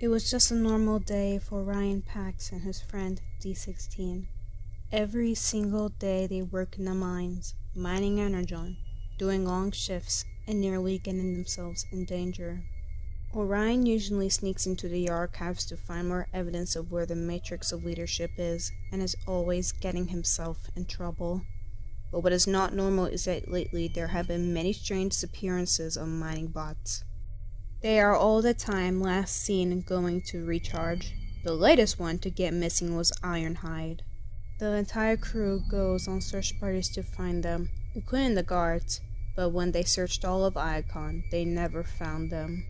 It was just a normal day for Ryan Pax and his friend D-16. Every single day they work in the mines, mining energon, doing long shifts, and nearly getting themselves in danger. Orion usually sneaks into the archives to find more evidence of where the matrix of leadership is, and is always getting himself in trouble. But what is not normal is that lately there have been many strange disappearances of mining bots. They are all the time last seen going to recharge. The latest one to get missing was Ironhide. The entire crew goes on search parties to find them, including the guards, but when they searched all of Icon, they never found them.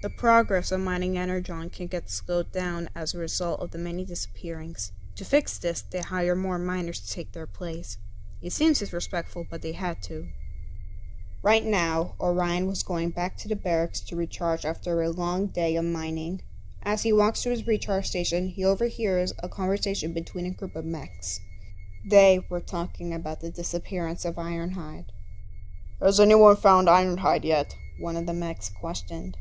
The progress of mining energon can get slowed down as a result of the many disappearings. To fix this, they hire more miners to take their place. It seems disrespectful, but they had to. Right now, Orion was going back to the barracks to recharge after a long day of mining. As he walks to his recharge station, he overhears a conversation between a group of mechs. They were talking about the disappearance of Ironhide. "Has anyone found Ironhide yet?" one of the mechs questioned.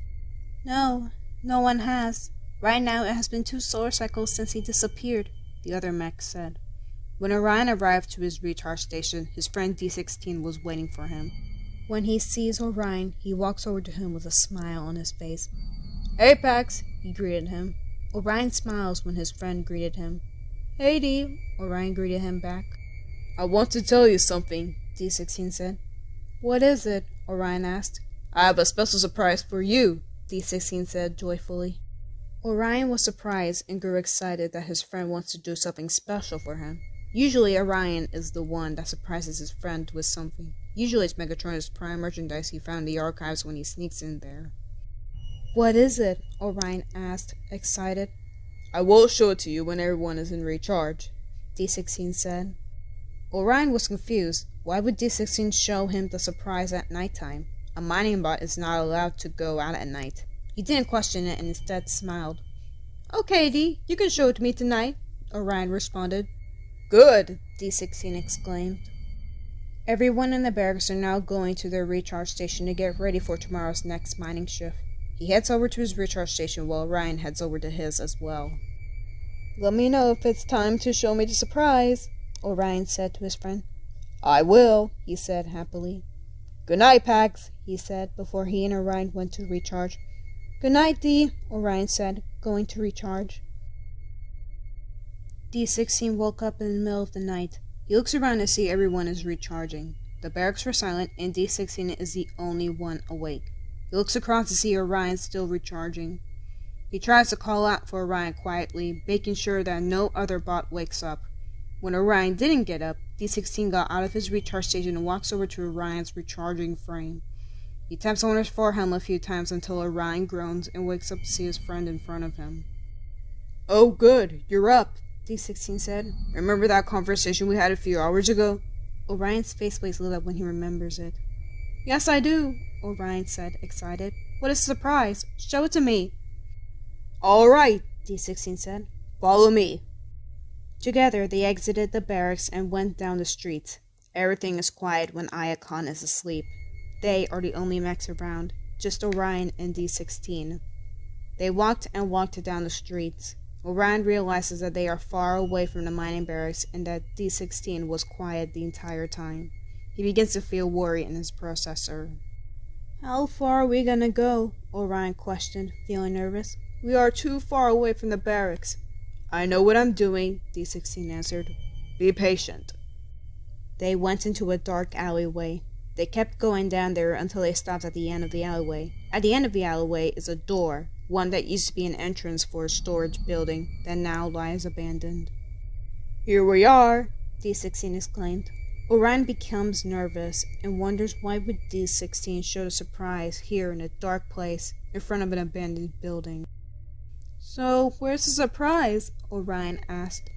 No one has. Right now it has been 2 solar cycles since he disappeared, the other mech said. When Orion arrived to his recharge station, his friend D-16 was waiting for him. When he sees Orion, he walks over to him with a smile on his face. "Hey, Pax," he greeted him. Orion smiles when his friend greeted him. "Hey, D," Orion greeted him back. "I want to tell you something," D-16 said. "What is it?" Orion asked. "I have a special surprise for you," D-16 said joyfully. Orion was surprised and grew excited that his friend wants to do something special for him. Usually Orion is the one that surprises his friend with something. Usually it's Megatron's prime merchandise he found in the archives when he sneaks in there. "What is it?" Orion asked, excited. "I will show it to you when everyone is in recharge," D-16 said. Orion was confused. Why would D-16 show him the surprise at nighttime? A mining bot is not allowed to go out at night. He didn't question it and instead smiled. "Okay, D, you can show it to me tonight," Orion responded. "Good!" D-16 exclaimed. Everyone in the barracks are now going to their recharge station to get ready for tomorrow's next mining shift. He heads over to his recharge station while Orion heads over to his as well. "Let me know if it's time to show me the surprise," Orion said to his friend. "I will," he said happily. "Good night, Pax," he said before he and Orion went to recharge. "Good night, D," Orion said, going to recharge. D-16 woke up in the middle of the night. He looks around to see everyone is recharging. The barracks were silent, and D-16 is the only one awake. He looks across to see Orion still recharging. He tries to call out for Orion quietly, making sure that no other bot wakes up. When Orion didn't get up, D-16 got out of his recharge station and walks over to Orion's recharging frame. He taps on his forearm a few times until Orion groans and wakes up to see his friend in front of him. "Oh, good, you're up," D-16 said. "Remember that conversation we had a few hours ago?" Orion's face lit up when he remembers it. "Yes, I do," Orion said, excited. "What a surprise! Show it to me." "All right," D-16 said. "Follow me." Together, they exited the barracks and went down the street. Everything is quiet when Iacon is asleep. They are the only mechs around, just Orion and D-16. They walked and walked down the streets. Orion realizes that they are far away from the mining barracks and that D-16 was quiet the entire time. He begins to feel worry in his processor. "How far are we gonna go?" Orion questioned, feeling nervous. "We are too far away from the barracks." "I know what I'm doing," D-16 answered. "Be patient." They went into a dark alleyway. They kept going down there until they stopped at the end of the alleyway. At the end of the alleyway is a door, one that used to be an entrance for a storage building that now lies abandoned. "Here we are," D-16 exclaimed. Orion becomes nervous and wonders why would D-16 show the surprise here in a dark place in front of an abandoned building. "So, where's the surprise?" Orion asked.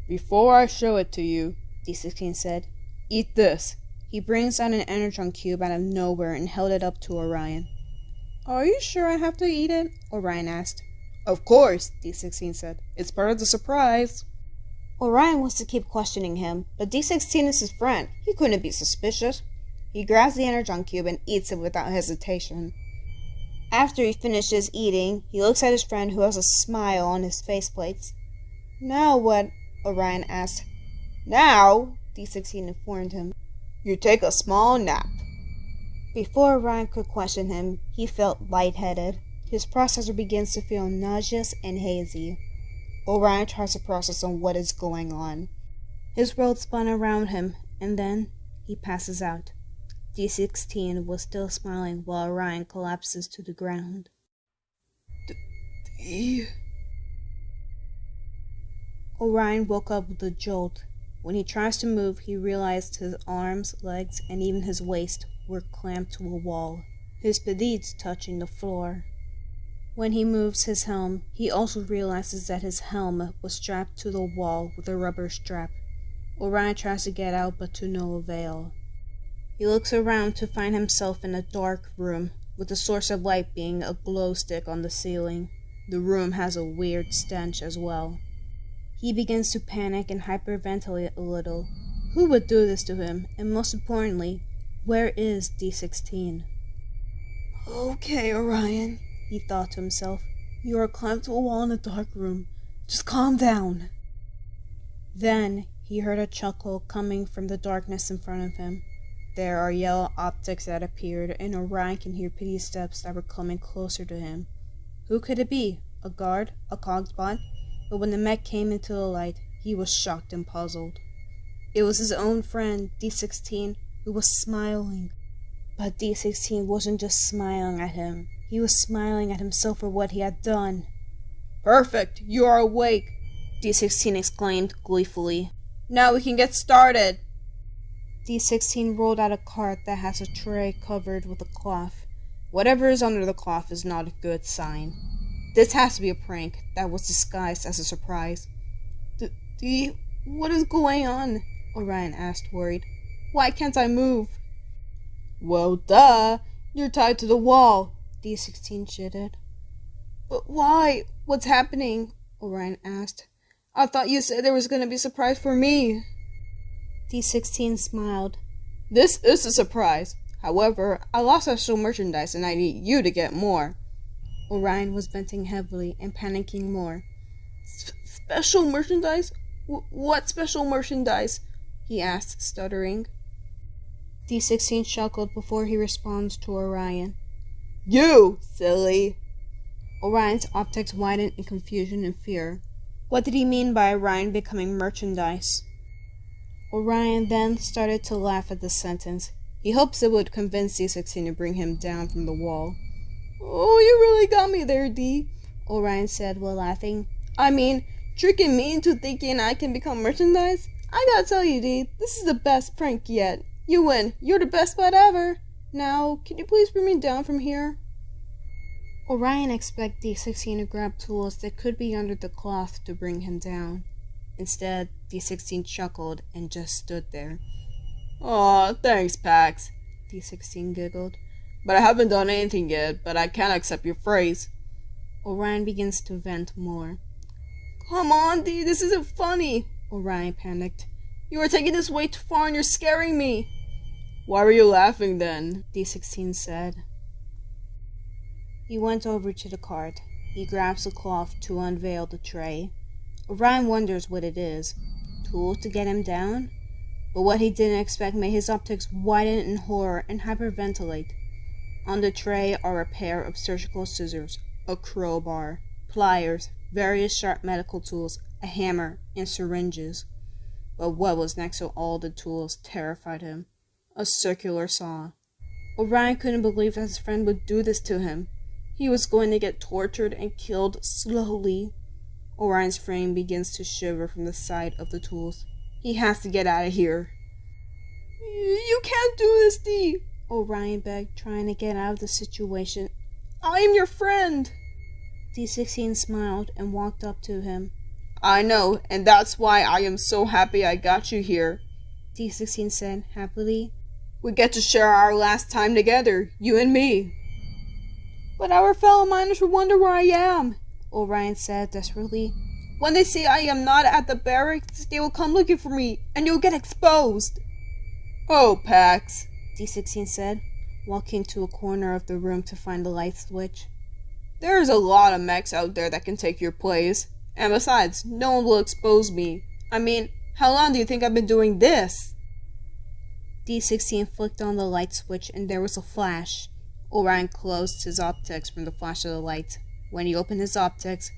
"Before I show it to you," D-16 said, "eat this." He brings out an energon cube out of nowhere and held it up to Orion. "Are you sure I have to eat it?" Orion asked. "Of course," D-16 said. "It's part of the surprise." Orion wants to keep questioning him, but D-16 is his friend. He couldn't be suspicious. He grabs the energon cube and eats it without hesitation. After he finishes eating, he looks at his friend who has a smile on his faceplates. Now what? Orion asked. Now, D-16 informed him, you take a small nap. Before Orion could question him, he felt lightheaded. His processor begins to feel nauseous and hazy. Orion tries to process on what is going on. His world spun around him, and then he passes out. D-16 was still smiling while Orion collapses to the ground. Orion woke up with a jolt. When he tries to move, he realized his arms, legs, and even his waist were clamped to a wall, his pedits touching the floor. When he moves his helm, he also realizes that his helm was strapped to the wall with a rubber strap. Orion tries to get out, but to no avail. He looks around to find himself in a dark room, with the source of light being a glow stick on the ceiling. The room has a weird stench as well. He begins to panic and hyperventilate a little. Who would do this to him? And most importantly, where is D-16? Okay, Orion, he thought to himself. You are clamped to a wall in a dark room. Just calm down. Then he heard a chuckle coming from the darkness in front of him. There are yellow optics that appeared, and Orion can hear pity steps that were coming closer to him. Who could it be? A guard? A cogsbot? But when the mech came into the light, he was shocked and puzzled. It was his own friend, D-16, who was smiling. But D-16 wasn't just smiling at him. He was smiling at himself for what he had done. Perfect! You are awake! D-16 exclaimed gleefully. Now we can get started! D-16 rolled out a cart that has a tray covered with a cloth. Whatever is under the cloth is not a good sign. This has to be a prank that was disguised as a surprise. D, what is going on? Orion asked, worried. Why can't I move? Well, duh! You're tied to the wall, D-16 shitted. But why? What's happening? Orion asked. I thought you said there was going to be a surprise for me. D-16 smiled. This is a surprise. However, I lost special merchandise and I need you to get more. Orion was venting heavily and panicking more. Special merchandise? What special merchandise? He asked, stuttering. D-16 chuckled before he responds to Orion. You, silly! Orion's optics widened in confusion and fear. What did he mean by Orion becoming merchandise? Orion then started to laugh at the sentence. He hopes it would convince D-16 to bring him down from the wall. Oh, you really got me there, D, Orion said while laughing. I mean, tricking me into thinking I can become merchandise? I gotta tell you, D, this is the best prank yet. You win. You're the best bud ever. Now, can you please bring me down from here? Orion expected D-16 to grab tools that could be under the cloth to bring him down. Instead, D-16 chuckled and just stood there. Aw, thanks, Pax, D-16 giggled. But I haven't done anything yet, but I can't accept your phrase. Orion begins to vent more. Come on, D, this isn't funny, Orion panicked. You are taking this way too far and you're scaring me. Why were you laughing then? D-16 said. He went over to the cart. He grabs the cloth to unveil the tray. Orion wonders what it is. Tools to get him down? But what he didn't expect made his optics widen in horror and hyperventilate. On the tray are a pair of surgical scissors, a crowbar, pliers, various sharp medical tools, a hammer, and syringes. But what was next to all the tools terrified him. A circular saw. Orion couldn't believe that his friend would do this to him. He was going to get tortured and killed slowly. Orion's frame begins to shiver from the sight of the tools. He has to get out of here. You can't do this, D, Orion begged, trying to get out of the situation. I am your friend. D-16 smiled and walked up to him. I know, and that's why I am so happy I got you here, D-16 said happily. We get to share our last time together, you and me. But our fellow miners will wonder where I am, Orion said desperately. When they see I am not at the barracks, they will come looking for me, and you'll get exposed. Oh, Pax, D-16 said. walking to a corner of the room to find the light switch. There's a lot of mechs out there that can take your place. And besides, no one will expose me. I mean, how long do you think I've been doing this? D-16 flicked on the light switch and there was a flash. Orion closed his optics from the flash of the light. When he opened his optics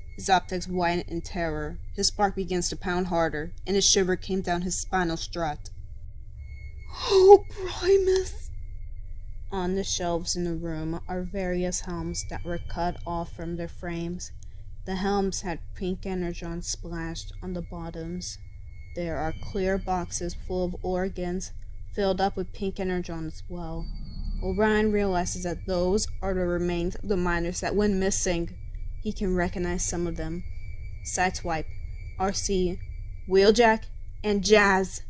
widened in terror. His heart begins to pound harder, and a shiver came down his spinal strut. Oh, Primus! On the shelves in the room are various helms that were cut off from their frames. The helms had pink energon splashed on the bottoms. There are clear boxes full of organs, filled up with pink energon as well. Orion realizes that those are the remains of the miners that went missing. He can recognize some of them. Sideswipe, RC, Wheeljack, and Jazz.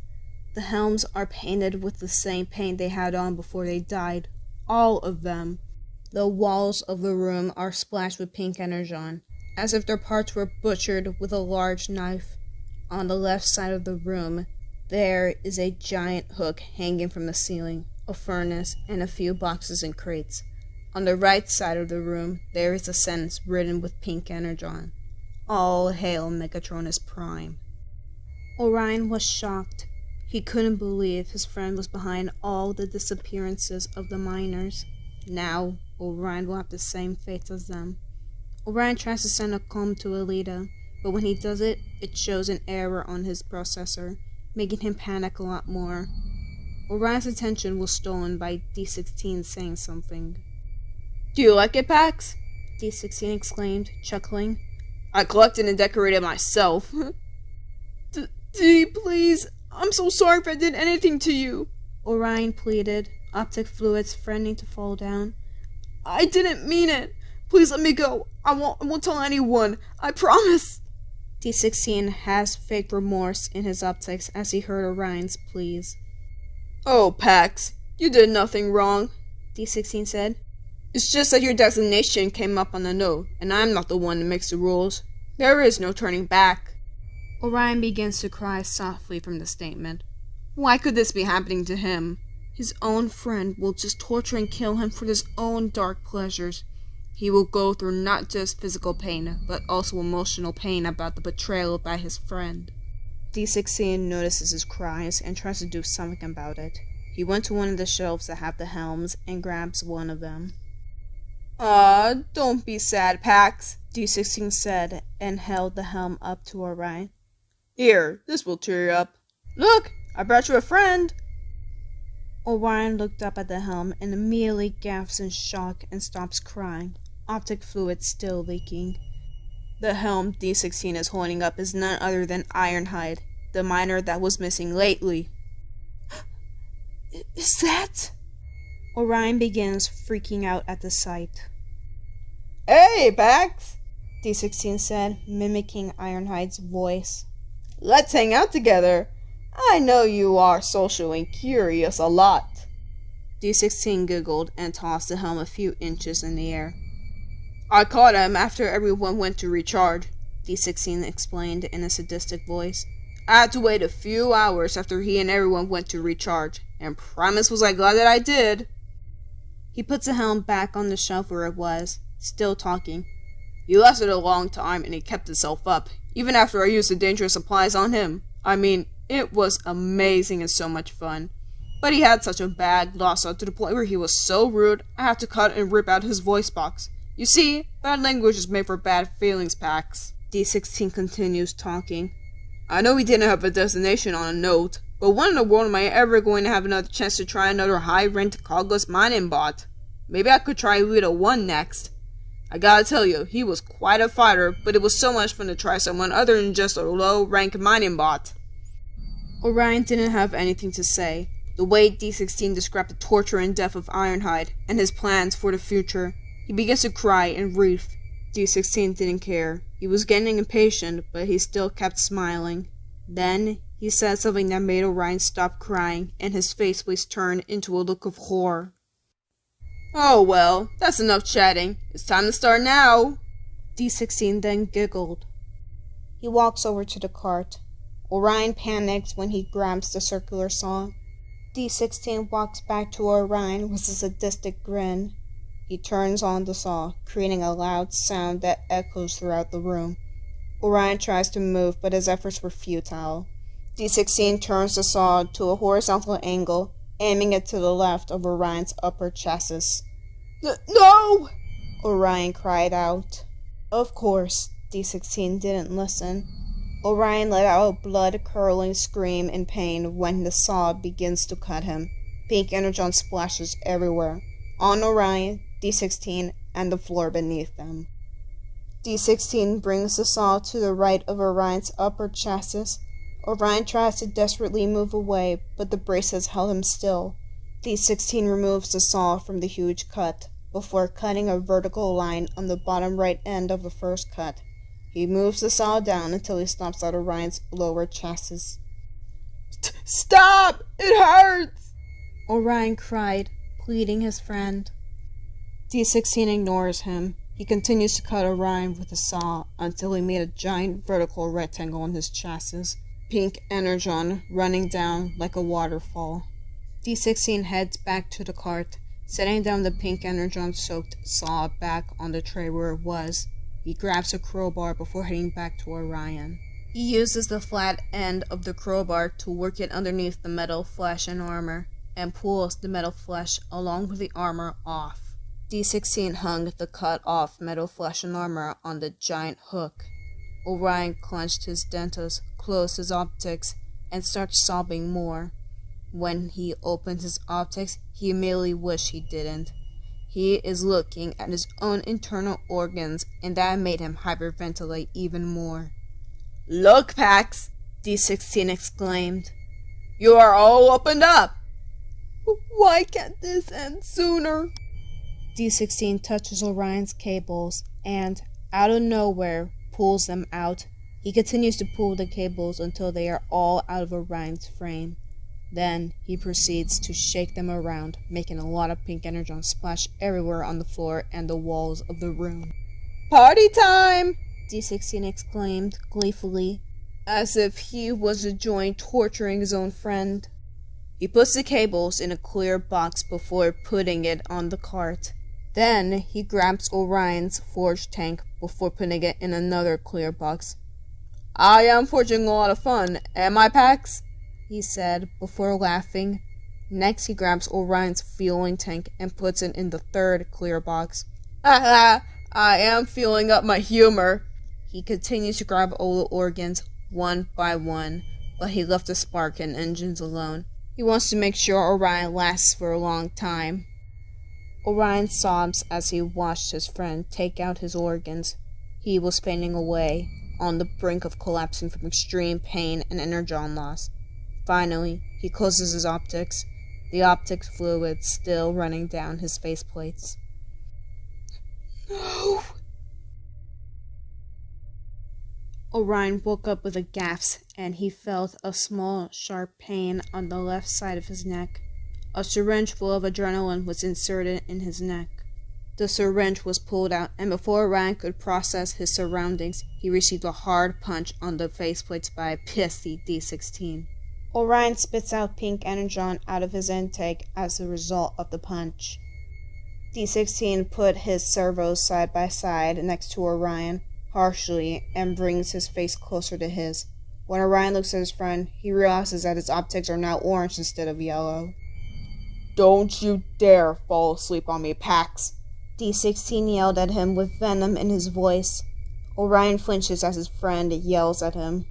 The helms are painted with the same paint they had on before they died. All of them. The walls of the room are splashed with pink energon, as if their parts were butchered with a large knife. On the left side of the room, there is a giant hook hanging from the ceiling, a furnace, and a few boxes and crates. On the right side of the room, there is a sentence written with pink energon. All hail Megatronus Prime. Orion was shocked. He couldn't believe his friend was behind all the disappearances of the miners. Now, Orion will have the same fate as them. Orion tries to send a comm to Alita, but when he does it, it shows an error on his processor, making him panic a lot more. Orion's attention was stolen by D-16 saying something. Do you like it, Pax? D-16 exclaimed, chuckling. I collected and decorated myself. D, please. I'm so sorry if I did anything to you. Orion pleaded, optic fluids threatening to fall down. I didn't mean it. Please let me go. I won't tell anyone. I promise. D-16 has fake remorse in his optics as he heard Orion's pleas. Oh, Pax, you did nothing wrong, D-16 said. It's just that your designation came up on the note, and I'm not the one that makes the rules. There is no turning back. Orion begins to cry softly from the statement. Why could this be happening to him? His own friend will just torture and kill him for his own dark pleasures. He will go through not just physical pain, but also emotional pain about the betrayal by his friend. D-16 notices his cries and tries to do something about it. He went to one of the shelves that have the helms and grabs one of them. Don't be sad, Pax, D-16 said, and held the helm up to Orion. Here, this will cheer you up. Look, I brought you a friend. Orion looked up at the helm and immediately gasps in shock and stops crying, optic fluid still leaking. The helm D-16 is holding up is none other than Ironhide, the miner that was missing lately. Is that? Orion begins freaking out at the sight. Hey, Pax, D-16 said, mimicking Ironhide's voice. Let's hang out together. I know you are social and curious a lot. D-16 giggled and tossed the helm a few inches in the air. I caught him after everyone went to recharge, D-16 explained in a sadistic voice. I had to wait a few hours after he and everyone went to recharge, and Primus was glad that I did. He puts the helm back on the shelf where it was, still talking. He lasted a long time and he kept himself up, even after I used the dangerous supplies on him. I mean, it was amazing and so much fun. But he had such a bad Lhasa to the point where he was so rude, I had to cut and rip out his voice box. You see, bad language is made for bad feelings, Pax. D-16 continues talking. I know we didn't have a destination on a note, but when in the world am I ever going to have another chance to try another high-ranked cogless mining bot? Maybe I could try Lita 1 next. I gotta tell you, he was quite a fighter, but it was so much fun to try someone other than just a low-rank mining bot. Orion didn't have anything to say. The way D-16 described the torture and death of Ironhide, and his plans for the future. He begins to cry and wreath. D-16 didn't care. He was getting impatient, but he still kept smiling. Then, he said something that made Orion stop crying, and his face was turned into a look of horror. Oh well, that's enough chatting. It's time to start now. D-16 then giggled. He walks over to the cart. Orion panics when he grabs the circular saw. D-16 walks back to Orion with a sadistic grin. He turns on the saw, creating a loud sound that echoes throughout the room. Orion tries to move, but his efforts were futile. D-16 turns the saw to a horizontal angle, aiming it to the left of Orion's upper chassis. No! Orion cried out. Of course, D-16 didn't listen. Orion let out a blood-curdling scream in pain when the saw begins to cut him. Pink energon splashes everywhere, on Orion, D-16, and the floor beneath them. D-16 brings the saw to the right of Orion's upper chassis. Orion tries to desperately move away, but the braces held him still. D-16 removes the saw from the huge cut, before cutting a vertical line on the bottom right end of the first cut. He moves the saw down until he stops at Orion's lower chassis. Stop! It hurts! Orion cried, pleading his friend. D-16 ignores him. He continues to cut Orion with the saw until he made a giant vertical rectangle on his chassis, pink energon running down like a waterfall. D-16 heads back to the cart, setting down the pink energon-soaked saw back on the tray where it was. He grabs a crowbar before heading back to Orion. He uses the flat end of the crowbar to work it underneath the metal flesh and armor, and pulls the metal flesh along with the armor off. D-16 hung the cut-off metal flesh and armor on the giant hook. Orion clenched his dentures, closed his optics, and started sobbing more. When he opened his optics, he immediately wished he didn't. He is looking at his own internal organs, and that made him hyperventilate even more. Look, Pax! D-16 exclaimed. You are all opened up! Why can't this end sooner? D-16 touches Orion's cables, and, out of nowhere, pulls them out. He continues to pull the cables until they are all out of Orion's frame. Then, he proceeds to shake them around, making a lot of pink energon splash everywhere on the floor and the walls of the room. Party time! D-16 exclaimed, gleefully, as if he was enjoying torturing his own friend. He puts the cables in a clear box before putting it on the cart. Then, he grabs Orion's forge tank before putting it in another clear box. I am forging a lot of fun, am I, Pax? He said, before laughing. Next, he grabs Orion's fueling tank and puts it in the third clear box. I am fueling up my humor. He continues to grab all the organs, one by one, but he left the spark and engines alone. He wants to make sure Orion lasts for a long time. Orion sobs as he watched his friend take out his organs. He was fainting away, on the brink of collapsing from extreme pain and energon loss. Finally, he closes his optics, the optics fluid still running down his faceplates. No! Orion woke up with a gasp, and he felt a small, sharp pain on the left side of his neck. A syringe full of adrenaline was inserted in his neck. The syringe was pulled out, and before Orion could process his surroundings, he received a hard punch on the faceplates by a pissy D-16. Orion spits out pink energon out of his intake as a result of the punch. D-16 put his servos side by side next to Orion, harshly, and brings his face closer to his. When Orion looks at his friend, he realizes that his optics are now orange instead of yellow. Don't you dare fall asleep on me, Pax! D-16 yelled at him with venom in his voice. Orion flinches as his friend yells at him.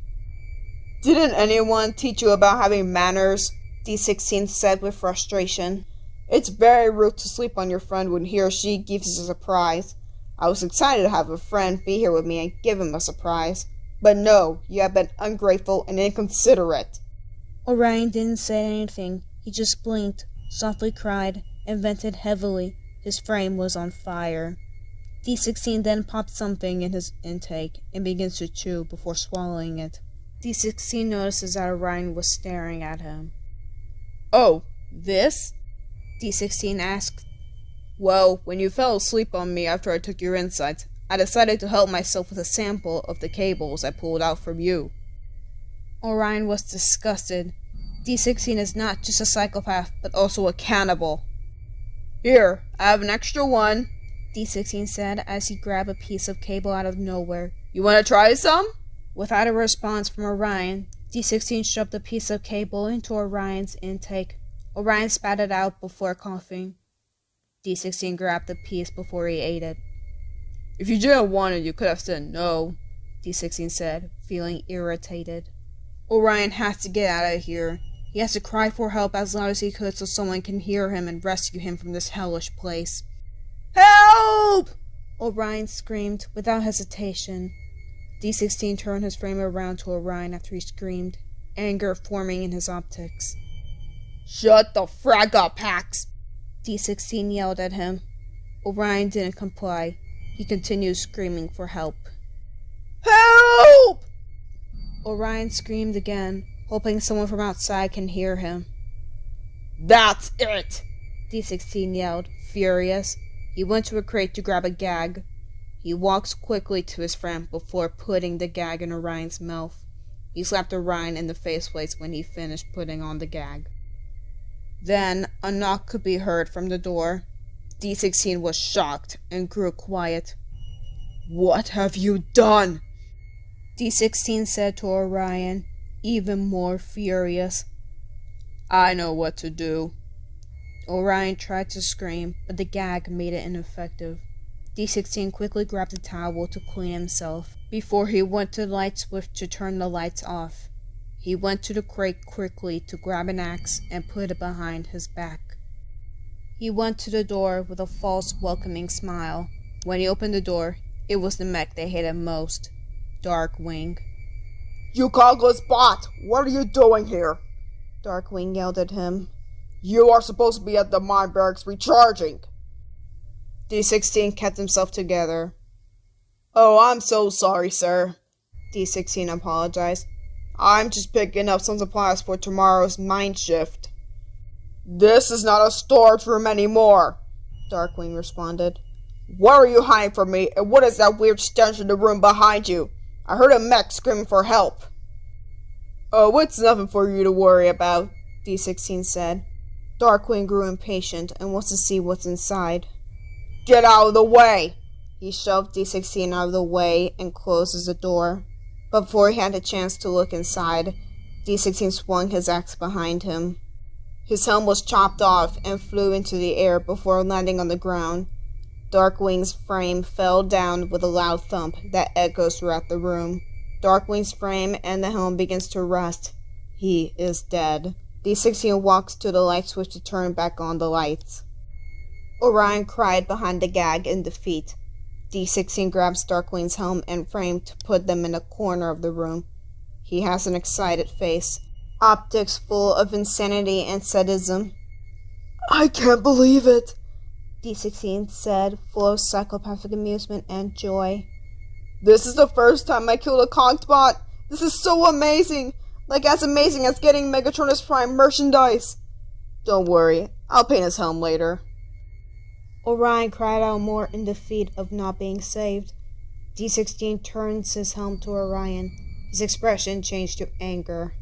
Didn't anyone teach you about having manners? D-16 said with frustration. It's very rude to sleep on your friend when he or she gives us a surprise. I was excited to have a friend be here with me and give him a surprise. But no, you have been ungrateful and inconsiderate. Orion didn't say anything. He just blinked, softly cried, and vented heavily. His frame was on fire. D-16 then popped something in his intake and begins to chew before swallowing it. D-16 notices that Orion was staring at him. Oh, this? D-16 asked. Well, when you fell asleep on me after I took your insides, I decided to help myself with a sample of the cables I pulled out from you. Orion was disgusted. D-16 is not just a psychopath, but also a cannibal. Here, I have an extra one, D-16 said as he grabbed a piece of cable out of nowhere. You want to try some? Without a response from Orion, D-16 shoved a piece of cable into Orion's intake. Orion spat it out before coughing. D-16 grabbed the piece before he ate it. If you didn't want it, you could have said no, D-16 said, feeling irritated. Orion has to get out of here. He has to cry for help as loud as he could so someone can hear him and rescue him from this hellish place. Help! Orion screamed without hesitation. D-16 turned his frame around to Orion after he screamed, anger forming in his optics. Shut the frag up, Pax! D-16 yelled at him. Orion didn't comply. He continued screaming for help. Help! Orion screamed again, hoping someone from outside can hear him. That's it! D-16 yelled, furious. He went to a crate to grab a gag. He walked quickly to his friend before putting the gag in Orion's mouth. He slapped Orion in the faceplate when he finished putting on the gag. Then, a knock could be heard from the door. D-16 was shocked and grew quiet. What have you done? D-16 said to Orion, even more furious. I know what to do. Orion tried to scream, but the gag made it ineffective. D-16 quickly grabbed a towel to clean himself before he went to the light switch to turn the lights off. He went to the crate quickly to grab an axe and put it behind his back. He went to the door with a false welcoming smile. When he opened the door, it was the mech they hated most, Darkwing. You godless bot! What are you doing here? Darkwing yelled at him. You are supposed to be at the mine barracks recharging. D-16 kept himself together. Oh, I'm so sorry, sir. D-16 apologized. I'm just picking up some supplies for tomorrow's mine shift. This is not a storage room anymore, Darkwing responded. What are you hiding from me, and what is that weird stench in the room behind you? I heard a mech screaming for help. Oh, it's nothing for you to worry about, D-16 said. Darkwing grew impatient and wants to see what's inside. Get out of the way! He shoved D-16 out of the way and closes the door. But before he had a chance to look inside, D-16 swung his axe behind him. His helm was chopped off and flew into the air before landing on the ground. Darkwing's frame fell down with a loud thump that echoes throughout the room. Darkwing's frame and the helm begins to rust. He is dead. D-16 walks to the light switch to turn back on the lights. Orion cried behind the gag in defeat. D-16 grabs Darkwing's helm and frame to put them in a corner of the room. He has an excited face, optics full of insanity and sadism. I can't believe it, D-16 said, full of psychopathic amusement and joy. This is the first time I killed a cogbot. This is so amazing! Like as amazing as getting Megatronus Prime merchandise. Don't worry, I'll paint his helm later. Orion cried out more in defeat of not being saved. D-16 turns his helm to Orion. His expression changed to anger.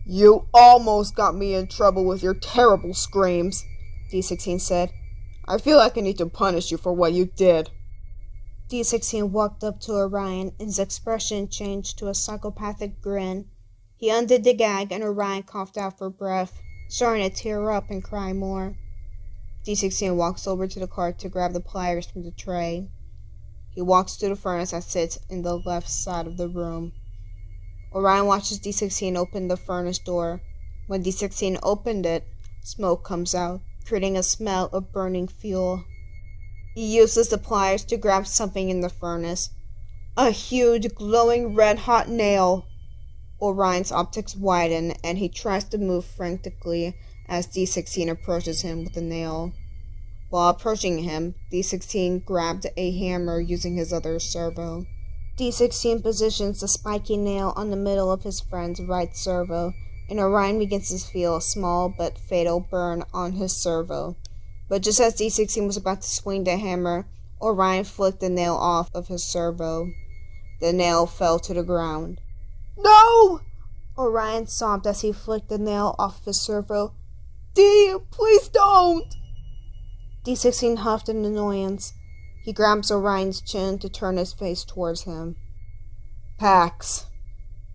You almost got me in trouble with your terrible screams, D-16 said. I feel like I need to punish you for what you did. D-16 walked up to Orion and his expression changed to a psychopathic grin. He undid the gag and Orion coughed out for breath, starting to tear up and cry more. D-16 walks over to the cart to grab the pliers from the tray. He walks to the furnace that sits in the left side of the room. Orion watches D-16 open the furnace door. When D-16 opened it, smoke comes out, creating a smell of burning fuel. He uses the pliers to grab something in the furnace. A huge, glowing red-hot nail. Orion's optics widen, and he tries to move frantically as D-16 approaches him with the nail. While approaching him, D-16 grabbed a hammer using his other servo. D-16 positions the spiky nail on the middle of his friend's right servo, and Orion begins to feel a small but fatal burn on his servo. But just as D-16 was about to swing the hammer, Orion flicked the nail off of his servo. The nail fell to the ground. No! Orion sobbed as he flicked the nail off his servo. D, please don't! D-16 huffed in annoyance. He grabs Orion's chin to turn his face towards him. Pax,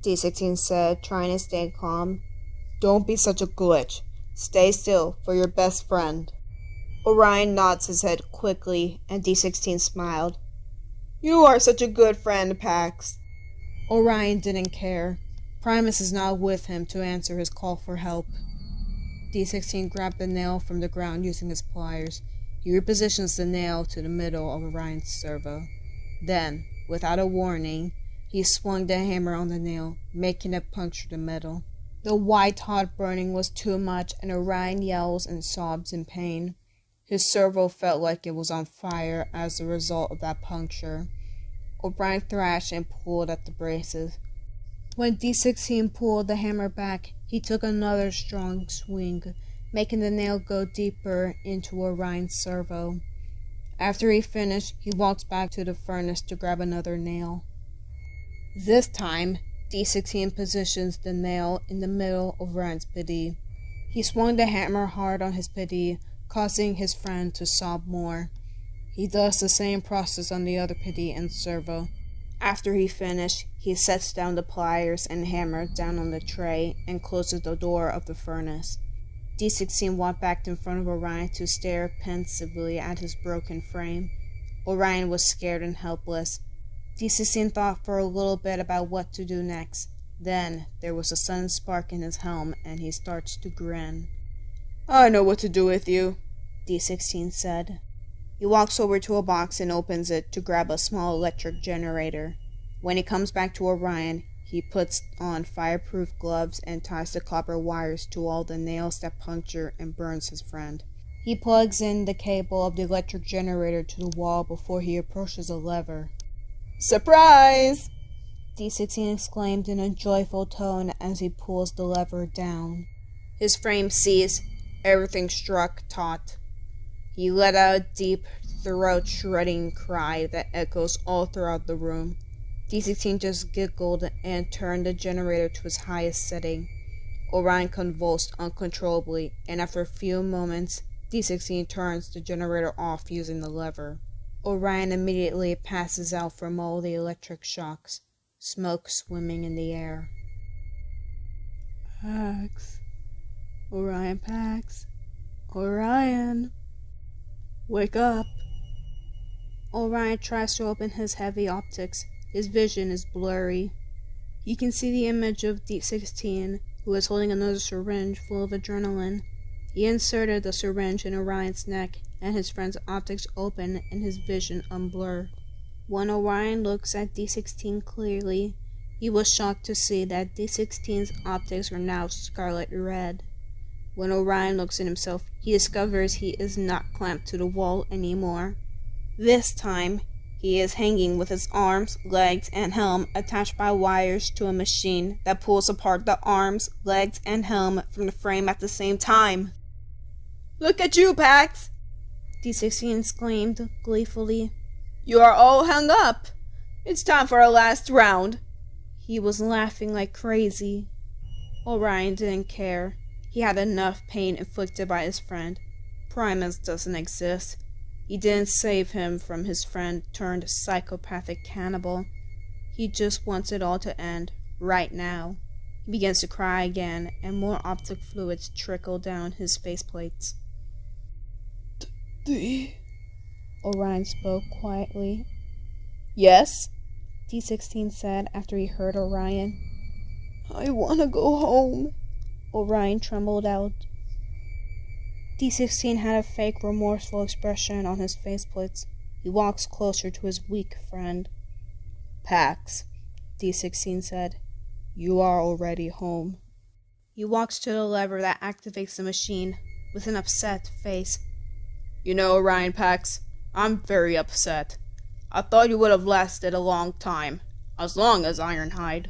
D-16 said, trying to stay calm. Don't be such a glitch. Stay still for your best friend. Orion nods his head quickly, and D-16 smiled. You are such a good friend, Pax. Orion didn't care. Primus is not with him to answer his call for help. D-16 grabbed the nail from the ground using his pliers. He repositions the nail to the middle of Orion's servo. Then, without a warning, he swung the hammer on the nail, making it puncture the metal. The white-hot burning was too much, and Orion yells and sobs in pain. His servo felt like it was on fire as a result of that puncture. Orion thrashed and pulled at the braces. When D-16 pulled the hammer back, he took another strong swing, making the nail go deeper into Orion's servo. After he finished, he walked back to the furnace to grab another nail. This time, D-16 positions the nail in the middle of Orion's pity. He swung the hammer hard on his pity, causing his friend to sob more. He does the same process on the other pity and servo. After he finished, he sets down the pliers and hammer down on the tray and closes the door of the furnace. D-16 walked back in front of Orion to stare pensively at his broken frame. Orion was scared and helpless. D-16 thought for a little bit about what to do next. Then, there was a sudden spark in his helm, and he starts to grin. I know what to do with you, D-16 said. He walks over to a box and opens it to grab a small electric generator. When he comes back to Orion, he puts on fireproof gloves and ties the copper wires to all the nails that puncture and burns his friend. He plugs in the cable of the electric generator to the wall before he approaches a lever. Surprise! D-16 exclaimed in a joyful tone as he pulls the lever down. His frame seized. Everything struck taut. He let out a deep, throat-shredding cry that echoes all throughout the room. D-16 just giggled and turned the generator to its highest setting. Orion convulsed uncontrollably, and after a few moments, D-16 turns the generator off using the lever. Orion immediately passes out from all the electric shocks, smoke swimming in the air. Pax. Orion Pax. Orion. Wake up. Orion tries to open his heavy optics. His vision is blurry. He can see the image of D-16, who is holding another syringe full of adrenaline. He inserted the syringe in Orion's neck, and his friend's optics open and his vision unblurred. When Orion looks at D-16 clearly, he was shocked to see that D-16's optics are now scarlet red. When Orion looks at himself, he discovers he is not clamped to the wall anymore. This time, he is hanging with his arms, legs, and helm attached by wires to a machine that pulls apart the arms, legs, and helm from the frame at the same time. Look at you, Pax! D-16 exclaimed gleefully. You are all hung up. It's time for our last round. He was laughing like crazy. Orion didn't care. He had enough pain inflicted by his friend. Primus doesn't exist. He didn't save him from his friend-turned psychopathic cannibal. He just wants it all to end, right now. He begins to cry again, and more optic fluids trickle down his faceplates. Orion spoke quietly. Yes? D-16 said after he heard Orion. I want to go home. Orion trembled out. D-16 had a fake remorseful expression on his faceplates. He walks closer to his weak friend. Pax, D-16 said. You are already home. He walks to the lever that activates the machine with an upset face. You know, Orion Pax, I'm very upset. I thought you would have lasted a long time, as long as Ironhide.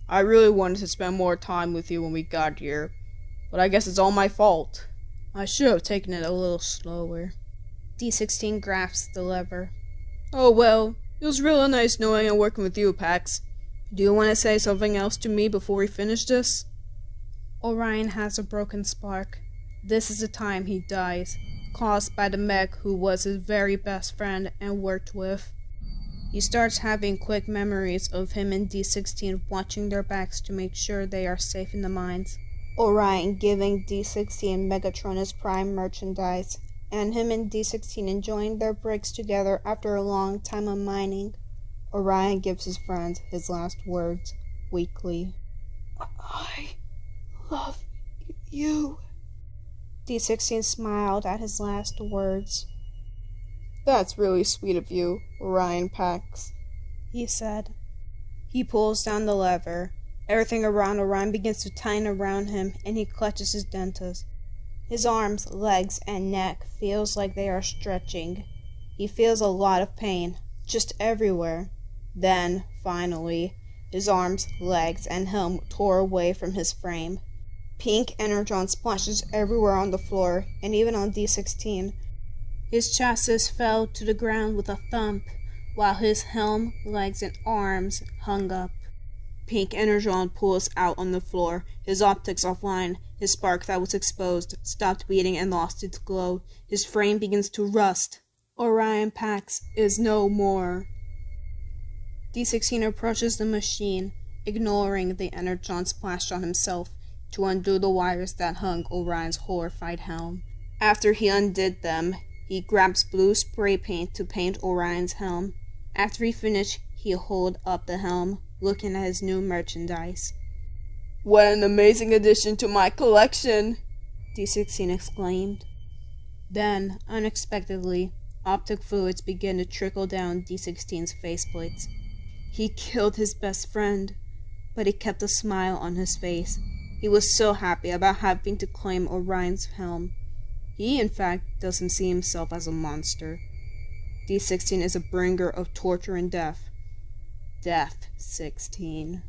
I really wanted to spend more time with you when we got here, but I guess it's all my fault. I should have taken it a little slower. D-16 grasps the lever. Oh well, it was really nice knowing and working with you, Pax. Do you want to say something else to me before we finish this? Orion has a broken spark. This is the time he dies, caused by the mech who was his very best friend and worked with. He starts having quick memories of him and D-16 watching their backs to make sure they are safe in the mines. Orion giving D-16 Megatron his prime merchandise, and him and D-16 enjoying their breaks together after a long time of mining. Orion gives his friend his last words, weakly. I love you. D-16 smiled at his last words. That's really sweet of you, Orion Pax, he said. He pulls down the lever. Everything around Orion begins to tighten around him, and he clutches his dentures. His arms, legs, and neck feels like they are stretching. He feels a lot of pain, just everywhere. Then, finally, his arms, legs, and helm tore away from his frame. Pink energon splashes everywhere on the floor, and even on D-16. His chassis fell to the ground with a thump, while his helm, legs, and arms hung up. Pink energon pulls out on the floor, his optics offline. His spark that was exposed stopped beating and lost its glow. His frame begins to rust. Orion Pax is no more. D-16 approaches the machine, ignoring the energon splashed on himself, to undo the wires that hung Orion's horrified helm. After he undid them, he grabs blue spray paint to paint Orion's helm. After he finished, he held up the helm, looking at his new merchandise. What an amazing addition to my collection! D-16 exclaimed. Then, unexpectedly, optic fluids began to trickle down D-16's faceplates. He killed his best friend, but he kept a smile on his face. He was so happy about having to claim Orion's helm. He, in fact, doesn't see himself as a monster. D-16 is a bringer of torture and death. Death-16.